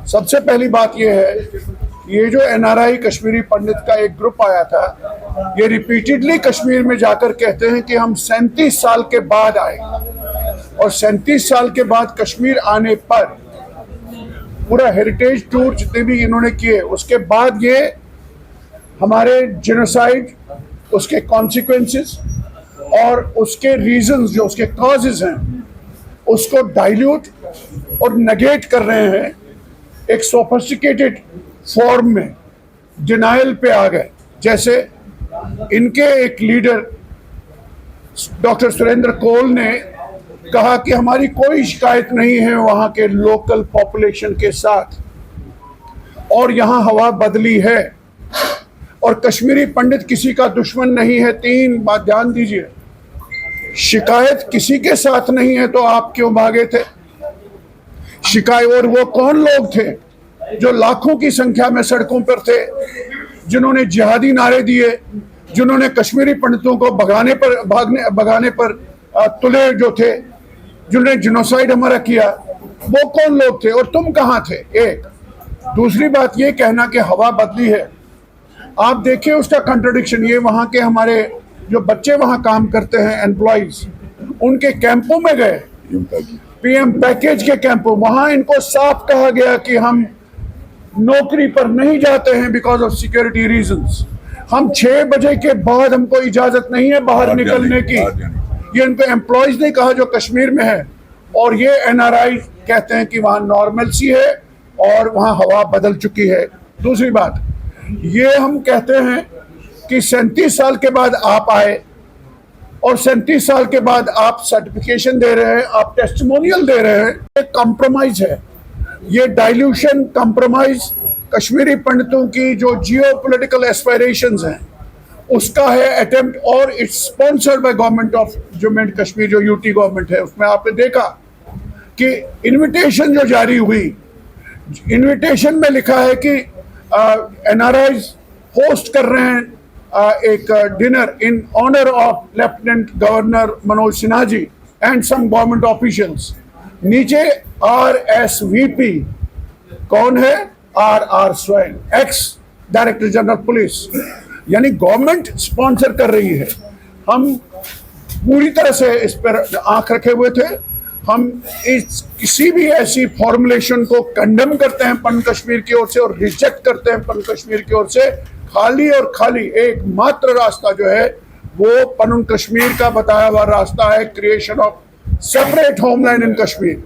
सबसे पहली बात यह है कि ये जो एनआरआई कश्मीरी पंडित का एक ग्रुप आया था, ये रिपीटेडली कश्मीर में जाकर कहते हैं कि हम 37 साल के बाद आए, और 37 साल के बाद कश्मीर आने पर पूरा हेरिटेज टूर जितने भी इन्होंने किए, उसके बाद ये हमारे जेनोसाइड, उसके कॉन्सिक्वेंसेस और उसके रीजंस, जो उसके कॉजेज हैं, उसको डाइल्यूट और नेगेट कर रहे हैं। एक सोफिस्टिकेटेड फॉर्म में डिनायल पे आ गए। जैसे इनके एक लीडर डॉक्टर सुरेंद्र कोल ने कहा कि हमारी कोई शिकायत नहीं है वहाँ के लोकल पॉपुलेशन के साथ, और यहाँ हवा बदली है, और कश्मीरी पंडित किसी का दुश्मन नहीं है। 3 बात ध्यान दीजिए, शिकायत किसी के साथ नहीं है तो आप क्यों भागे थे? शिकायत, और वो कौन लोग थे जो लाखों की संख्या में सड़कों पर थे, जिन्होंने जिहादी नारे दिए, जिन्होंने कश्मीरी पंडितों को भगाने पर तुले जो थे, जिन्होंने जिनोसाइड हमारा किया, वो कौन लोग थे और तुम कहाँ थे? एक दूसरी बात ये कहना कि हवा बदली है, आप देखिए उसका कंट्रडिक्शन। ये वहाँ के हमारे जो बच्चे वहाँ काम करते हैं, एम्प्लॉइज, उनके कैंपों में गए, पीएम पैकेज के कैंपों, वहाँ इनको साफ कहा गया कि हम नौकरी पर नहीं जाते हैं बिकॉज ऑफ सिक्योरिटी रीजंस। हम 6 बजे के बाद हमको इजाजत नहीं है बाहर निकलने की, ये इनको एम्प्लॉइज ने कहा जो कश्मीर में है। और ये एनआरआई कहते हैं कि वहाँ नॉर्मल सी है और वहाँ हवा बदल चुकी है। दूसरी बात, ये हम कहते हैं कि 37 साल के बाद आप आए, और 37 साल के बाद आप सर्टिफिकेशन दे रहे हैं, आप टेस्टिमोनियल दे रहे हैं। एक कॉम्प्रोमाइज है, ये डाइल्यूशन कॉम्प्रोमाइज कश्मीरी पंडितों की जो जियो पोलिटिकल एस्पायरेशंस हैं उसका है अटेम्प्ट, और it's sponsored by government of Jammu and Kashmir, जो यूटी गवर्नमेंट है। उसमें आपने देखा कि इनविटेशन जो जारी हुई, इनविटेशन में लिखा है कि एनआरआईज होस्ट कर रहे हैं एक dinner in honour of lieutenant governor Manoj Sinha ji and some government officials. नीचे RSVP कौन है? RR Swain, ex director general police. यानी गवर्नमेंट स्पॉन्सर कर रही है। हम पूरी तरह से इस पर आंख रखे हुए थे। हम इस किसी भी ऐसी फॉर्मुलेशन को कंडेम करते हैं पन कश्मीर की ओर से, और रिजेक्ट करते हैं पन कश्मीर की ओर से। खाली और खाली एकमात्र रास्ता जो है वो पन कश्मीर का बताया हुआ रास्ता है, creation of separate homeland in Kashmir.